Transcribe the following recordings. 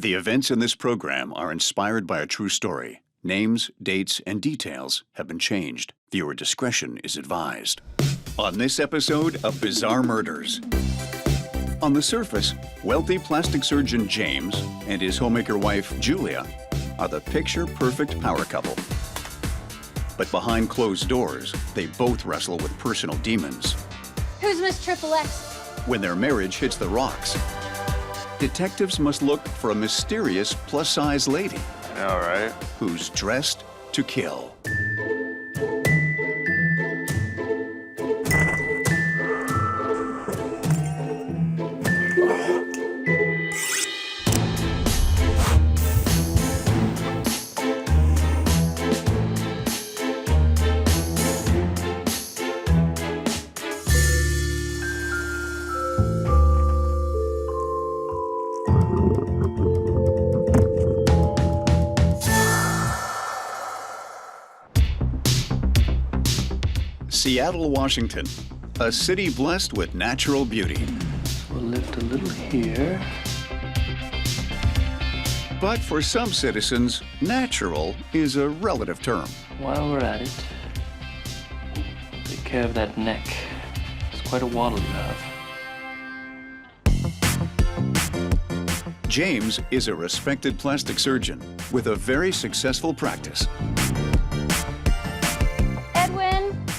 The events in this program are inspired by a true story. Names, dates, and details have been changed. Viewer discretion is advised. On this episode of Bizarre Murders. On the surface, wealthy plastic surgeon James and his homemaker wife Julia are the picture-perfect power couple. But behind closed doors, they both wrestle with personal demons. Who's Miss Triple X? When their marriage hits the rocks, detectives must look for a mysterious plus-size lady. All right. Who's dressed to kill. Seattle, Washington, a city blessed with natural beauty. We'll lift a little here. But for some citizens, natural is a relative term. While we're at it, take care of that neck. It's quite a waddle you have. James is a respected plastic surgeon with a very successful practice.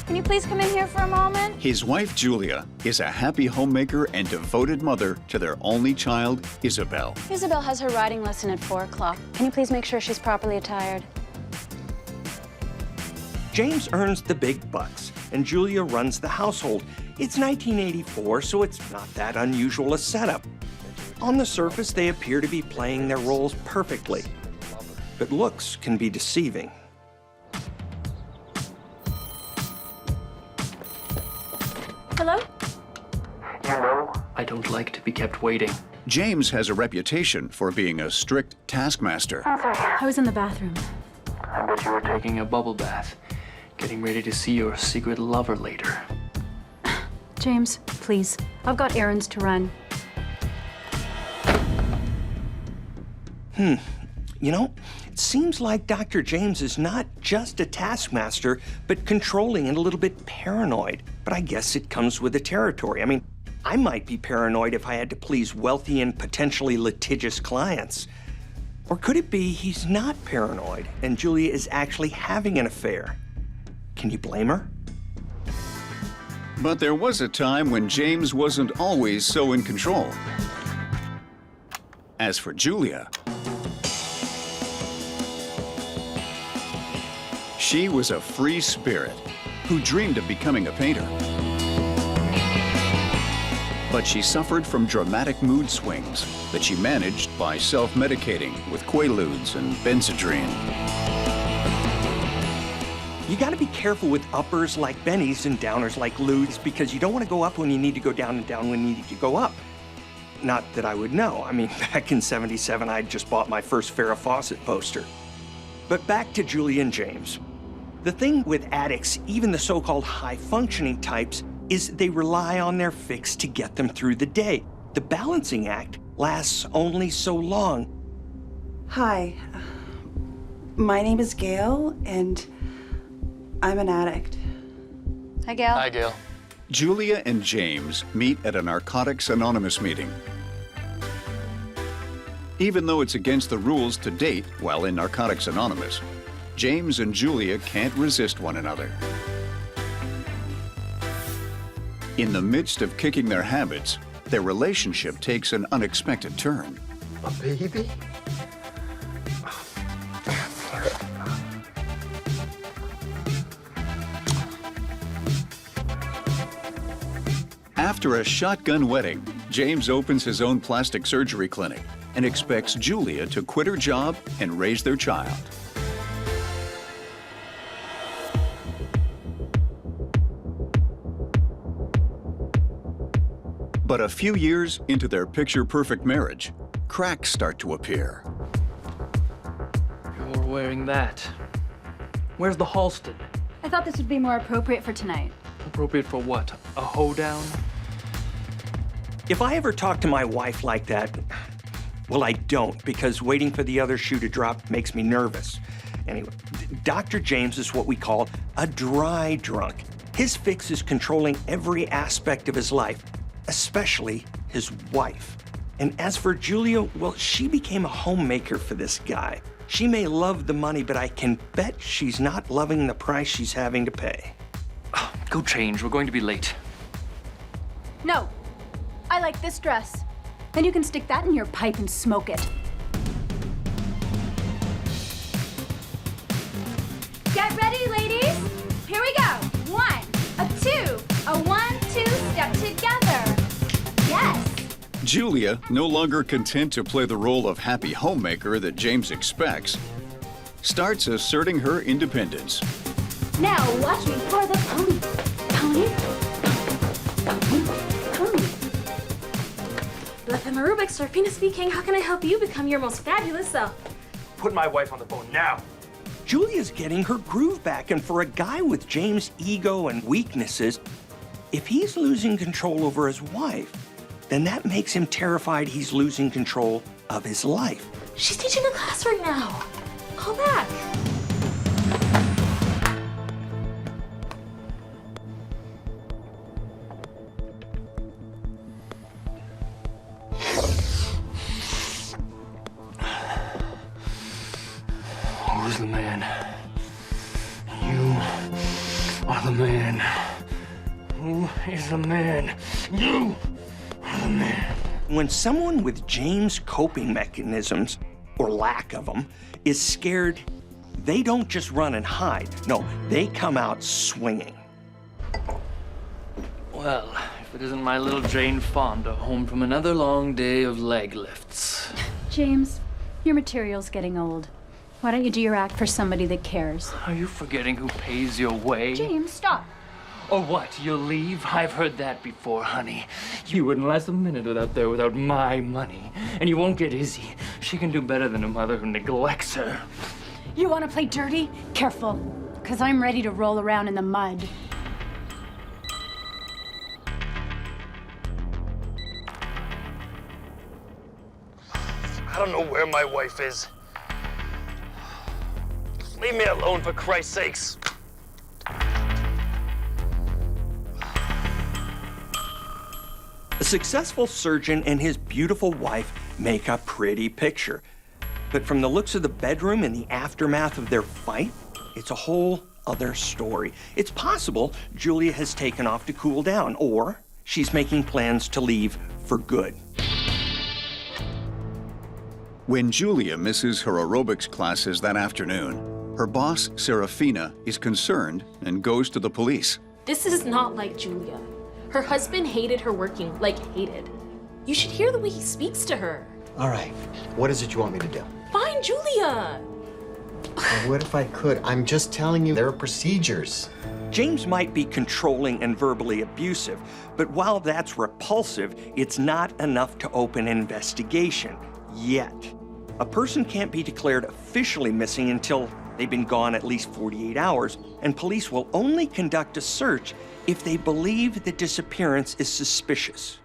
Can you please come in here for a moment? His wife, Julia, is a happy homemaker and devoted mother to their only child, Isabel. Isabel has her riding lesson at 4 o'clock. Can you please make sure she's properly attired? James earns the big bucks, and Julia runs the household. It's 1984, so it's not that unusual a setup. On the surface, they appear to be playing their roles perfectly. But looks can be deceiving. Hello? I don't like to be kept waiting. James has a reputation for being a strict taskmaster. I was in the bathroom. I bet you were taking a bubble bath, getting ready to see your secret lover later. James, please. I've got errands to run. You know, it seems like Dr. James is not just a taskmaster, but controlling and a little bit paranoid. But I guess it comes with the territory. I mean, I might be paranoid if I had to please wealthy and potentially litigious clients. Or could it be he's not paranoid and Julia is actually having an affair? Can you blame her? But there was a time when James wasn't always so in control. As for Julia, she was a free spirit who dreamed of becoming a painter. But she suffered from dramatic mood swings that she managed by self-medicating with Quaaludes and Benzedrine. You gotta be careful with uppers like Benny's and downers like Ludes because you don't want to go up when you need to go down and down when you need to go up. Not that I would know. I mean, back in '77, I'd just bought my first Farrah Fawcett poster. But back to Julia and James. The thing with addicts, even the so-called high-functioning types, is they rely on their fix to get them through the day. The balancing act lasts only so long. Hi, my name is Gail, and I'm an addict. Hi, Gail. Hi, Gail. Julia and James meet at a Narcotics Anonymous meeting. Even though it's against the rules to date while in Narcotics Anonymous, James and Julia can't resist one another. In the midst of kicking their habits, their relationship takes an unexpected turn. A baby? After a shotgun wedding, James opens his own plastic surgery clinic and expects Julia to quit her job and raise their child. But a few years into their picture-perfect marriage, cracks start to appear. You're wearing that. Where's the Halston? I thought this would be more appropriate for tonight. Appropriate for what? A hoedown? If I ever talk to my wife like that, Well, I don't, because waiting for the other shoe to drop makes me nervous. Anyway, Dr. James is what we call a dry drunk. His fix is controlling every aspect of his life, especially his wife. And as for Julia, well, she became a homemaker for this guy. She may love the money, but I can bet she's not loving the price she's having to pay. Go change. We're going to be late. No. I like this dress. Then you can stick that in your pipe and smoke it. Get ready, ladies. Here we go. 1, a 2, a 1, 2, step together. Yes. Julia, no longer content to play the role of happy homemaker that James expects, starts asserting her independence. Now watch me for the pony. Pony. Pony. Pony. Beth and Rubik, Serafina speaking. How can I help you become your most fabulous self? Put my wife on the phone now. Julia's getting her groove back, and for a guy with James' ego and weaknesses, if he's losing control over his wife, then that makes him terrified he's losing control of his life. She's teaching a class right now. Call back. Who's the man? You are the man. Who is the man? You are the man. When someone with James' coping mechanisms, or lack of them, is scared, they don't just run and hide. No, they come out swinging. Well, if it isn't my little Jane Fonda home from another long day of leg lifts. James, your material's getting old. Why don't you do your act for somebody that cares? Are you forgetting who pays your way? James, stop. Or what, you'll leave? I've heard that before, honey. You wouldn't last a minute without my money. And you won't get Izzy. She can do better than a mother who neglects her. You want to play dirty? Careful, because I'm ready to roll around in the mud. I don't know where my wife is. Leave me alone, for Christ's sakes. A successful surgeon and his beautiful wife make a pretty picture. But from the looks of the bedroom and the aftermath of their fight, it's a whole other story. It's possible Julia has taken off to cool down, or she's making plans to leave for good. When Julia misses her aerobics classes that afternoon, her boss, Serafina, is concerned and goes to the police. This is not like Julia. Her husband hated her working, like hated. You should hear the way he speaks to her. All right, what is it you want me to do? Find Julia. Well, what if I could? I'm just telling you there are procedures. James might be controlling and verbally abusive, but while that's repulsive, it's not enough to open an investigation, yet. A person can't be declared officially missing until they've been gone at least 48 hours, and police will only conduct a search if they believe the disappearance is suspicious.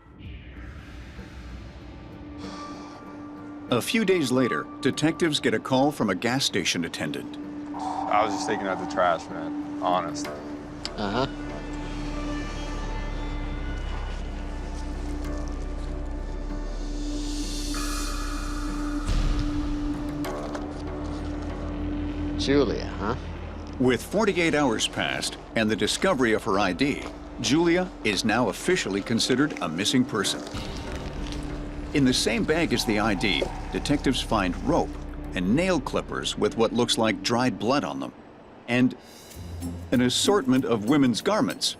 A few days later, detectives get a call from a gas station attendant. I was just taking out the trash, man. Honest. Uh-huh. Julia, huh? With 48 hours passed and the discovery of her ID, Julia is now officially considered a missing person. In the same bag as the ID, detectives find rope and nail clippers with what looks like dried blood on them, and an assortment of women's garments,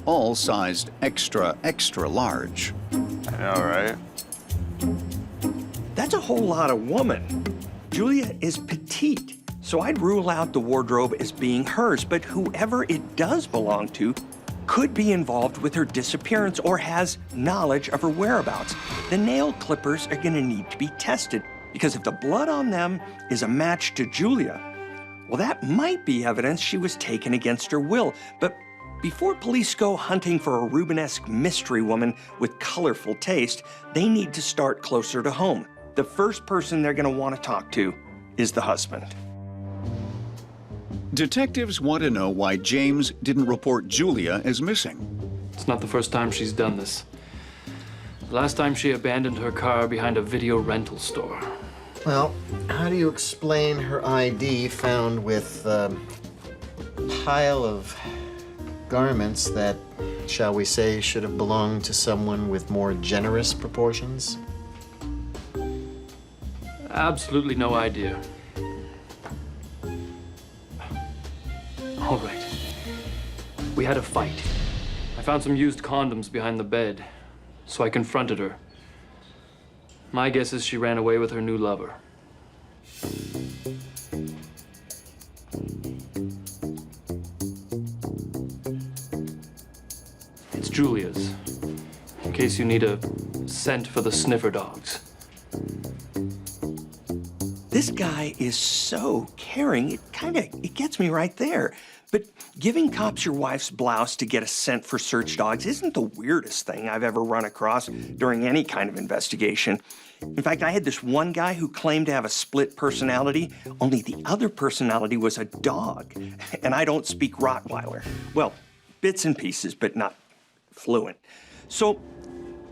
all sized extra, extra large. I know, right? That's a whole lot of woman. Julia is petite, so I'd rule out the wardrobe as being hers, but whoever it does belong to could be involved with her disappearance or has knowledge of her whereabouts. The nail clippers are gonna need to be tested, because if the blood on them is a match to Julia, well, that might be evidence she was taken against her will. But before police go hunting for a Rubenesque mystery woman with colorful taste, they need to start closer to home. the first person they're going to want to talk to is the husband. Detectives want to know why James didn't report Julia as missing. It's not the first time she's done this. Last time she abandoned her car behind a video rental store. Well, how do you explain her ID found with a pile of garments that, shall we say, should have belonged to someone with more generous proportions? Absolutely no idea. All right. We had a fight. I found some used condoms behind the bed, so I confronted her. My guess is she ran away with her new lover. It's Julia's, in case you need a scent for the sniffer dogs. This guy is so caring, it gets me right there. But giving cops your wife's blouse to get a scent for search dogs isn't the weirdest thing I've ever run across during any kind of investigation. In fact, I had this one guy who claimed to have a split personality, only the other personality was a dog. And I don't speak Rottweiler. Well, bits and pieces, but not fluent. So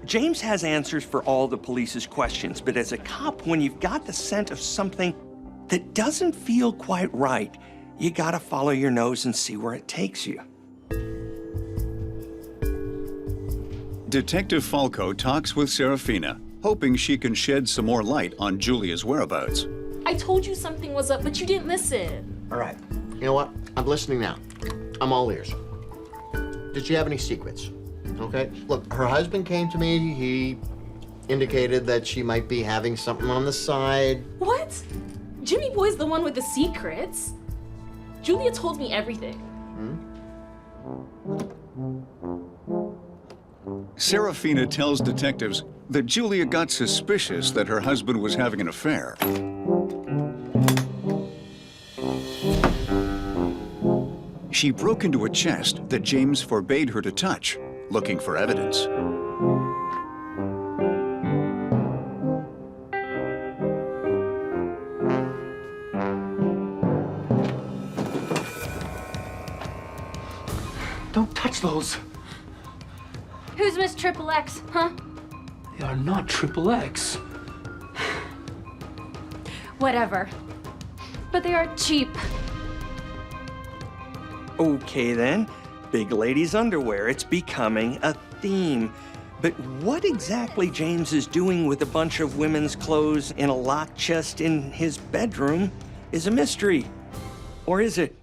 James has answers for all the police's questions, but as a cop, when you've got the scent of something that doesn't feel quite right, you gotta follow your nose and see where it takes you. Detective Falco talks with Serafina, hoping she can shed some more light on Julia's whereabouts. I told you something was up, but you didn't listen. All right. You know what? I'm listening now. I'm all ears. Did she have any secrets? Okay. Look, her husband came to me. He indicated that she might be having something on the side. What? Jimmy Boy's the one with the secrets. Julia told me everything. Serafina tells detectives that Julia got suspicious that her husband was having an affair. She broke into a chest that James forbade her to touch, looking for evidence. Don't touch those. Who's Miss Triple X, huh? They are not Triple X. Whatever. But they are cheap. Okay then, big lady's underwear. It's becoming a theme. But what exactly James is doing with a bunch of women's clothes in a locked chest in his bedroom is a mystery. Or is it?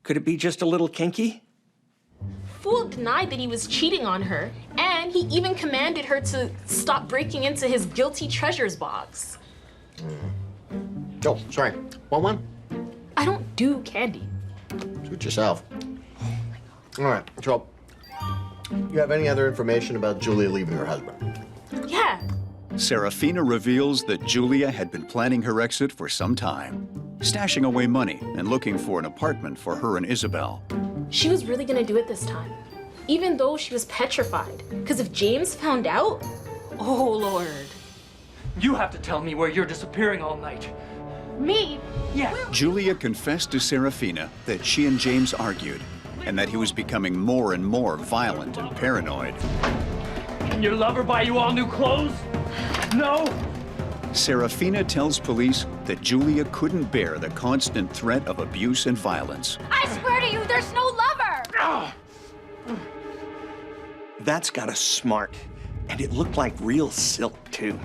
Could it be just a little kinky? Fool denied that he was cheating on her, and he even commanded her to stop breaking into his guilty treasures box. Oh, sorry. Want one? I don't do candy. Suit yourself. All right, so you have any other information about Julia leaving her husband? Yeah. Serafina reveals that Julia had been planning her exit for some time, stashing away money and looking for an apartment for her and Isabel. She was really gonna do it this time, even though she was petrified. Because if James found out, oh Lord. You have to tell me where you're disappearing all night. Me? Yeah. Julia confessed to Serafina that she and James argued and that he was becoming more and more violent and paranoid. Can your lover buy you all new clothes? No? Serafina tells police that Julia couldn't bear the constant threat of abuse and violence. I swear to you, there's no lover! That's gotta smart. And it looked like real silk, too.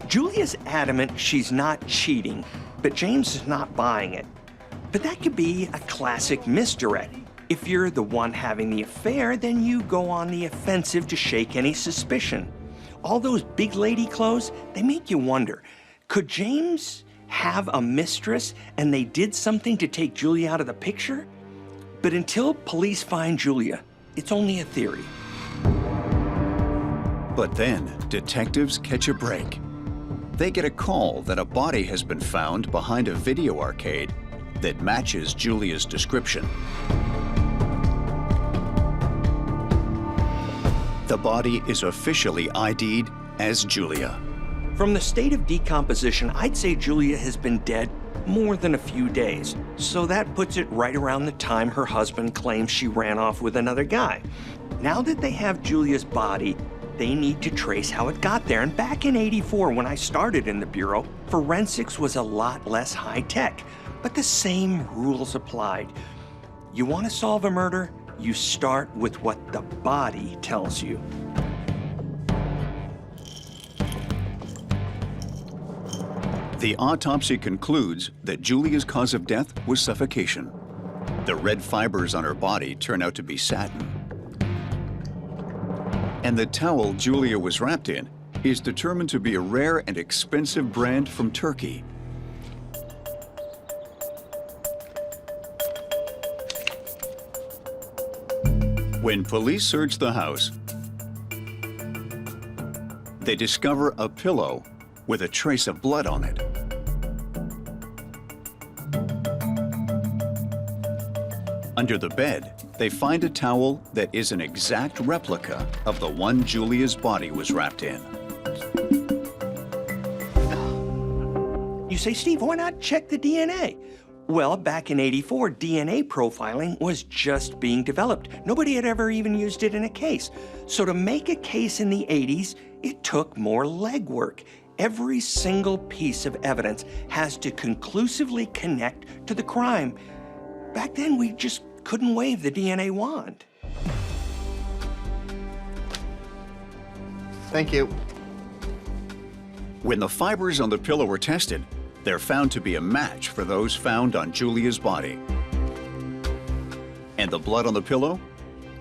Julia's adamant she's not cheating, but James is not buying it. But that could be a classic misdirect. If you're the one having the affair, then you go on the offensive to shake any suspicion. All those big lady clothes, they make you wonder, could James have a mistress and they did something to take Julia out of the picture? But until police find Julia, it's only a theory. But then, detectives catch a break. They get a call that a body has been found behind a video arcade that matches Julia's description. The body is officially ID'd as Julia. From the state of decomposition, I'd say Julia has been dead more than a few days. So that puts it right around the time her husband claims she ran off with another guy. Now that they have Julia's body, they need to trace how it got there. And back in '84, when I started in the Bureau, forensics was a lot less high-tech, but the same rules applied. You want to solve a murder, you start with what the body tells you. The autopsy concludes that Julia's cause of death was suffocation. The red fibers on her body turn out to be satin. And the towel Julia was wrapped in is determined to be a rare and expensive brand from Turkey. When police search the house, they discover a pillow with a trace of blood on it. Under the bed, they find a towel that is an exact replica of the one Julia's body was wrapped in. You say, Steve, why not check the DNA? Well, back in '84, DNA profiling was just being developed. Nobody had ever even used it in a case. So to make a case in the '80s, it took more legwork. Every single piece of evidence has to conclusively connect to the crime. Back then, we just couldn't wave the DNA wand. Thank you. When the fibers on the pillow were tested, they're found to be a match for those found on Julia's body. And the blood on the pillow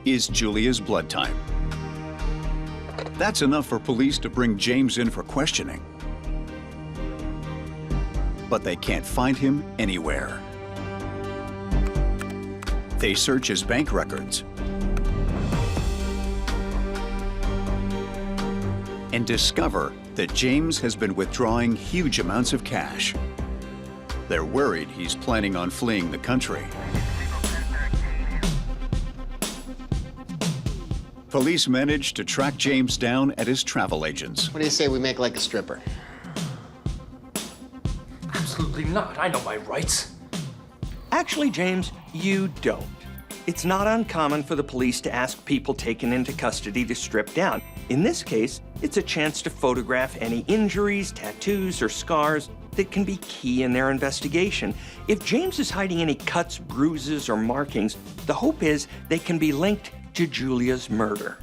is Julia's blood type. That's enough for police to bring James in for questioning. But they can't find him anywhere. They search his bank records and discover that James has been withdrawing huge amounts of cash. They're worried he's planning on fleeing the country. Police managed to track James down at his travel agents. What do you say we make like a stripper? Absolutely not. I know my rights. Actually, James, you don't. It's not uncommon for the police to ask people taken into custody to strip down. In this case, it's a chance to photograph any injuries, tattoos, or scars that can be key in their investigation. If James is hiding any cuts, bruises, or markings, the hope is they can be linked to Julia's murder.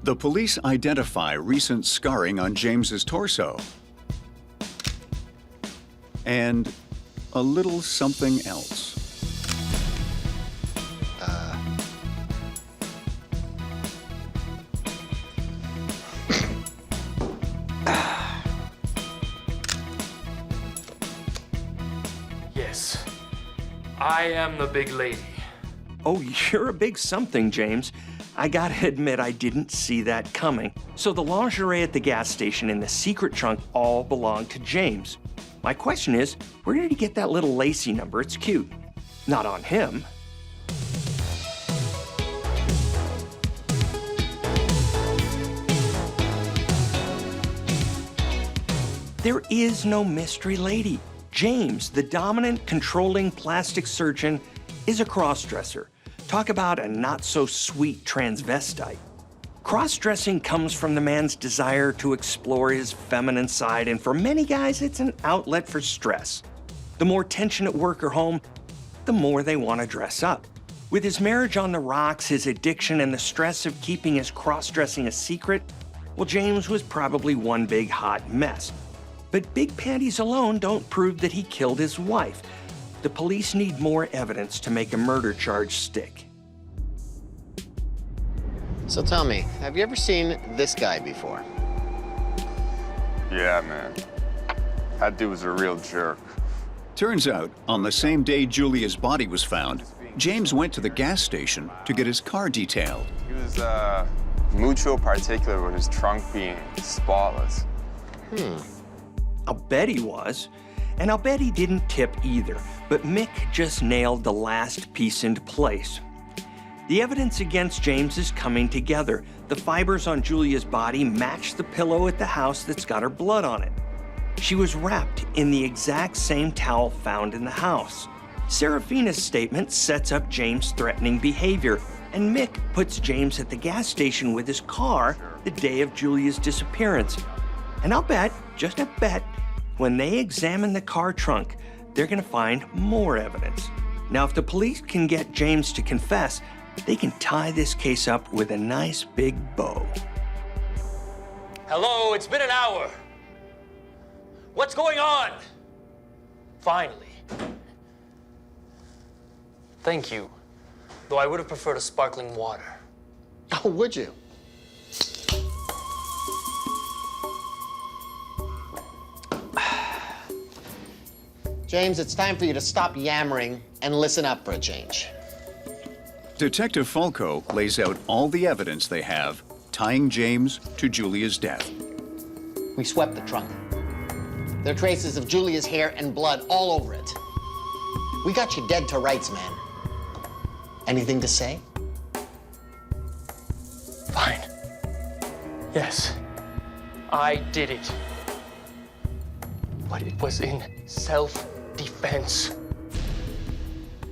The police identify recent scarring on James's torso and a little something else. Yes, I am the big lady. Oh, you're a big something, James. I gotta admit, I didn't see that coming. So the lingerie at the gas station and the secret trunk all belong to James. My question is, where did he get that little lacy number? It's cute. Not on him. There is no mystery lady. James, the dominant, controlling plastic surgeon, is a cross-dresser. Talk about a not-so-sweet transvestite. Cross-dressing comes from the man's desire to explore his feminine side, and for many guys, it's an outlet for stress. The more tension at work or home, the more they want to dress up. With his marriage on the rocks, his addiction, and the stress of keeping his cross-dressing a secret, well, James was probably one big hot mess. But big panties alone don't prove that he killed his wife. The police need more evidence to make a murder charge stick. So tell me, have you ever seen this guy before? Yeah, man. That dude was a real jerk. Turns out, on the same day Julia's body was found, James went to the gas station to get his car detailed. He was mucho particular with his trunk being spotless. I'll bet he was, and I'll bet he didn't tip either, but Mick just nailed the last piece into place. The evidence against James is coming together. The fibers on Julia's body match the pillow at the house that's got her blood on it. She was wrapped in the exact same towel found in the house. Serafina's statement sets up James' threatening behavior, and Mick puts James at the gas station with his car the day of Julia's disappearance. And I'll bet, just a bet, when they examine the car trunk, they're gonna find more evidence. Now, if the police can get James to confess, they can tie this case up with a nice big bow. Hello, it's been an hour. What's going on? Finally. Thank you. Though I would have preferred a sparkling water. Oh, would you? James, it's time for you to stop yammering and listen up for a change. Detective Falco lays out all the evidence they have tying James to Julia's death. We swept the trunk. There are traces of Julia's hair and blood all over it. We got you dead to rights, man. Anything to say? Fine. Yes, I did it. But it was in self-defense.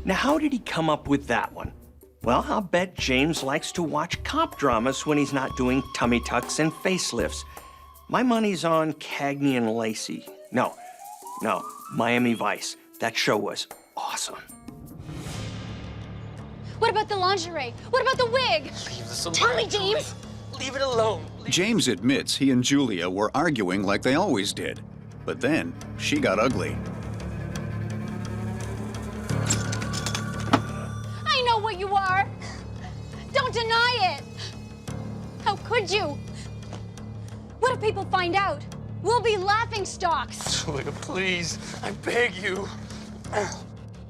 Now, how did he come up with that one? Well, I'll bet James likes to watch cop dramas when he's not doing tummy tucks and facelifts. My money's on Cagney and Lacey. No, Miami Vice. That show was awesome. What about the lingerie? What about the wig? Leave this alone. Tell me, James. Leave it alone. James admits he and Julia were arguing like they always did, but then she got ugly. I know what you are. Don't deny it. How could you? What if people find out? We'll be laughingstocks. Julia, please, I beg you.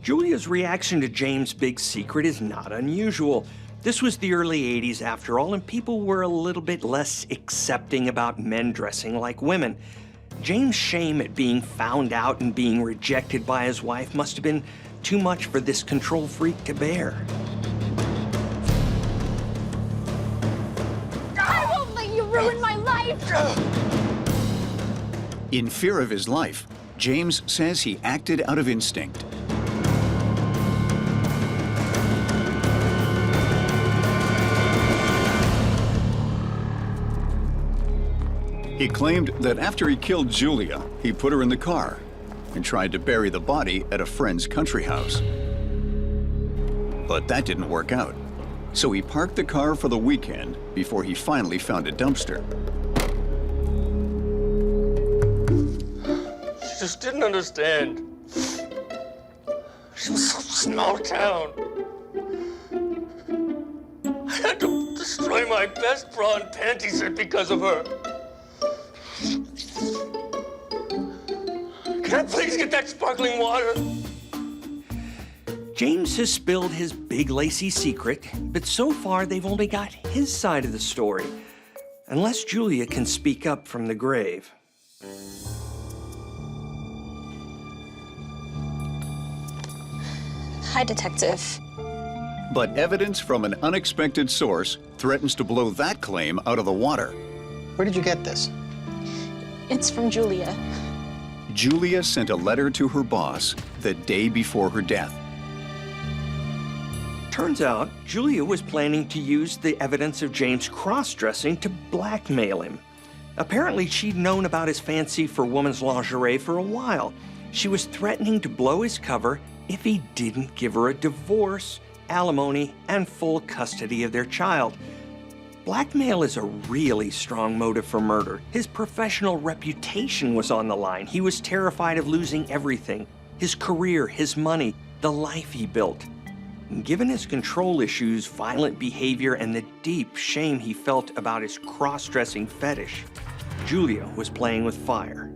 Julia's reaction to James' big secret is not unusual. This was the early 80s after all, and people were a little bit less accepting about men dressing like women. James' shame at being found out and being rejected by his wife must have been too much for this control freak to bear. I won't let you ruin my life. In fear of his life, James says he acted out of instinct. He claimed that after he killed Julia, he put her in the car and tried to bury the body at a friend's country house. But that didn't work out, so he parked the car for the weekend before he finally found a dumpster. She just didn't understand. She was so small town. I had to destroy my best bra and panty set because of her. Can I please get that sparkling water? James has spilled his big Lacey secret, but so far they've only got his side of the story. Unless Julia can speak up from the grave. Hi, Detective. But evidence from an unexpected source threatens to blow that claim out of the water. Where did you get this? It's from Julia. Julia sent a letter to her boss the day before her death. Turns out, Julia was planning to use the evidence of James' cross-dressing to blackmail him. Apparently, she'd known about his fancy for women's lingerie for a while. She was threatening to blow his cover if he didn't give her a divorce, alimony, and full custody of their child. Blackmail is a really strong motive for murder. His professional reputation was on the line. He was terrified of losing everything: his career, his money, the life he built. And given his control issues, violent behavior, and the deep shame he felt about his cross-dressing fetish, Julia was playing with fire.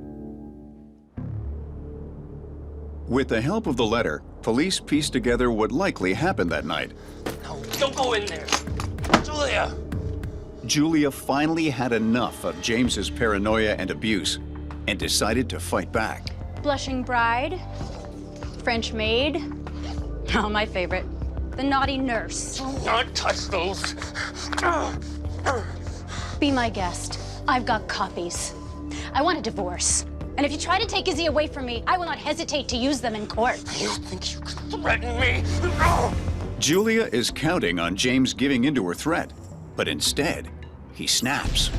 With the help of the letter, police pieced together what likely happened that night. No, don't go in there. Julia! Julia finally had enough of James's paranoia and abuse and decided to fight back. Blushing bride, French maid. Oh, my favorite. the naughty nurse. Do not touch those. Be my guest. I've got copies. I want a divorce. And if you try to take Izzy away from me, I will not hesitate to use them in court. You think you can threaten me? Julia is counting on James giving in to her threat, but instead, he snaps.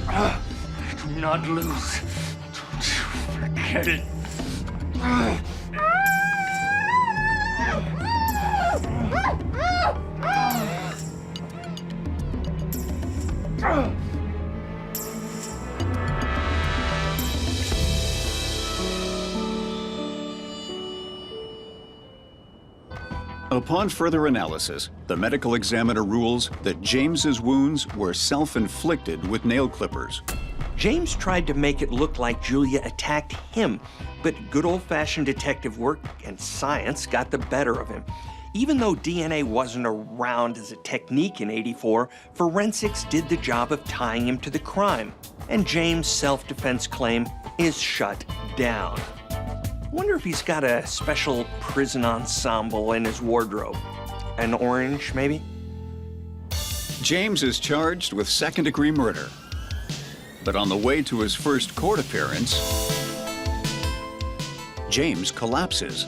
Do not lose. Don't you forget it. Upon further analysis, the medical examiner rules that James's wounds were self-inflicted with nail clippers. James tried to make it look like Julia attacked him, but good old-fashioned detective work and science got the better of him. Even though DNA wasn't around as a technique in '84, forensics did the job of tying him to the crime, and James' self-defense claim is shut down. Wonder if he's got a special prison ensemble in his wardrobe. An orange, maybe? James is charged with second-degree murder. But on the way to his first court appearance, James collapses.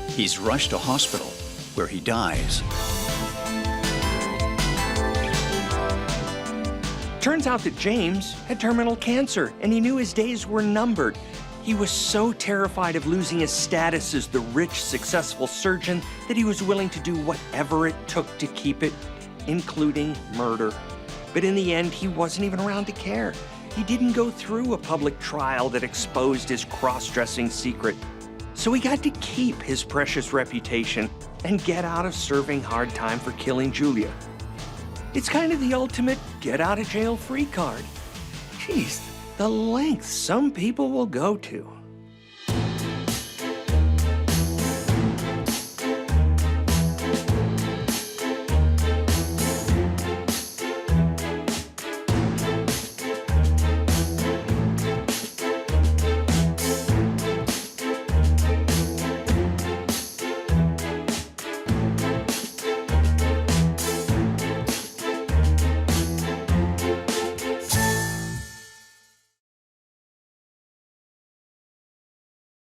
He's rushed to hospital, where he dies. Turns out that James had terminal cancer, and he knew his days were numbered. He was so terrified of losing his status as the rich, successful surgeon that he was willing to do whatever it took to keep it, including murder. But in the end, he wasn't even around to care. He didn't go through a public trial that exposed his cross-dressing secret. So he got to keep his precious reputation and get out of serving hard time for killing Julia. It's kind of the ultimate get-out-of-jail-free card. Jeez, the lengths some people will go to.